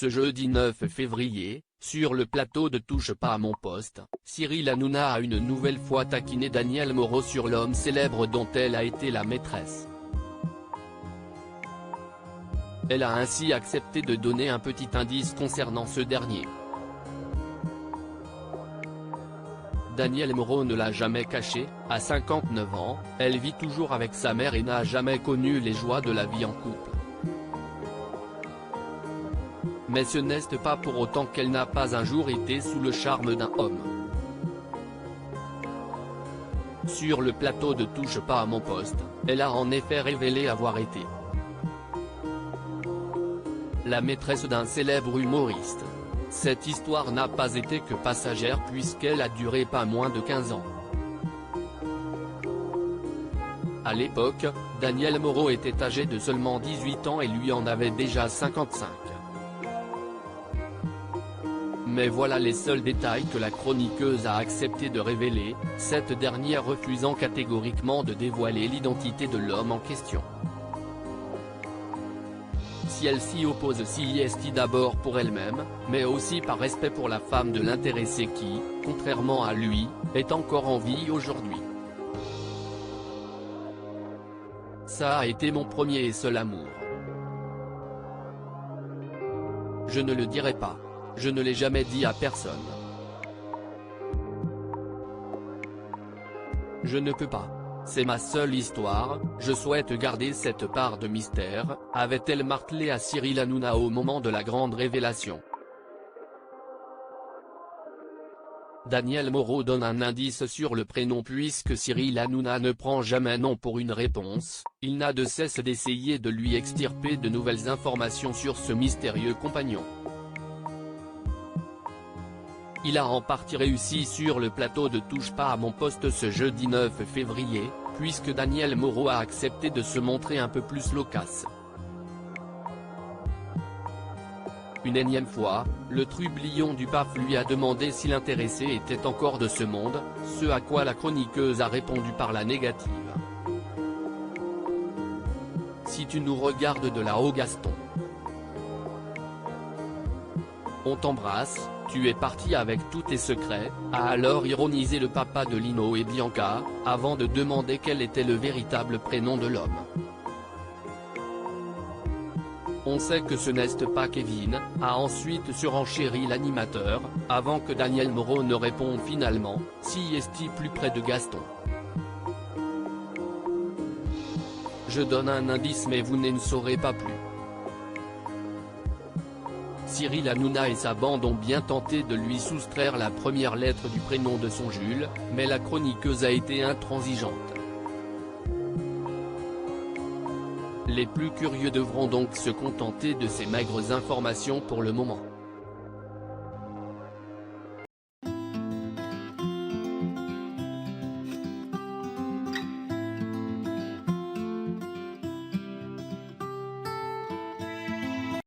Ce jeudi 9 février, sur le plateau de Touche pas à mon poste, Cyril Hanouna a une nouvelle fois taquiné Danielle Moreau sur l'homme célèbre dont elle a été la maîtresse. Elle a ainsi accepté de donner un petit indice concernant ce dernier. Danielle Moreau ne l'a jamais caché, à 59 ans, elle vit toujours avec sa mère et n'a jamais connu les joies de la vie en couple. Mais ce n'est pas pour autant qu'elle n'a pas un jour été sous le charme d'un homme. Sur le plateau de Touche pas à mon poste, elle a en effet révélé avoir été la maîtresse d'un célèbre humoriste. Cette histoire n'a pas été que passagère puisqu'elle a duré pas moins de 15 ans. À l'époque, Danielle Moreau était âgée de seulement 18 ans et lui en avait déjà 55. Mais voilà les seuls détails que la chroniqueuse a accepté de révéler, cette dernière refusant catégoriquement de dévoiler l'identité de l'homme en question. Si elle s'y oppose c'est d'abord pour elle-même, mais aussi par respect pour la femme de l'intéressé qui, contrairement à lui, est encore en vie aujourd'hui. Ça a été mon premier et seul amour. Je ne le dirai pas. Je ne l'ai jamais dit à personne. Je ne peux pas. C'est ma seule histoire, je souhaite garder cette part de mystère, avait-elle martelé à Cyril Hanouna au moment de la grande révélation. Danielle Moreau donne un indice sur le prénom puisque Cyril Hanouna ne prend jamais non pour une réponse, il n'a de cesse d'essayer de lui extirper de nouvelles informations sur ce mystérieux compagnon. Il a en partie réussi sur le plateau de Touche pas à mon poste ce jeudi 9 février, puisque Danielle Moreau a accepté de se montrer un peu plus loquace. Une énième fois, le trublion du PAF lui a demandé si l'intéressé était encore de ce monde, ce à quoi la chroniqueuse a répondu par la négative. Si tu nous regardes de là-haut Gaston, on t'embrasse, tu es parti avec tous tes secrets, a alors ironisé le papa de Lino et Bianca, avant de demander quel était le véritable prénom de l'homme. On sait que ce n'est pas Kevin, a ensuite surenchéri l'animateur, avant que Danielle Moreau ne réponde finalement, si est-il plus près de Gaston. Je donne un indice mais vous ne saurez pas plus. Cyril Hanouna et sa bande ont bien tenté de lui soustraire la première lettre du prénom de son Jules, mais la chroniqueuse a été intransigeante. Les plus curieux devront donc se contenter de ces maigres informations pour le moment.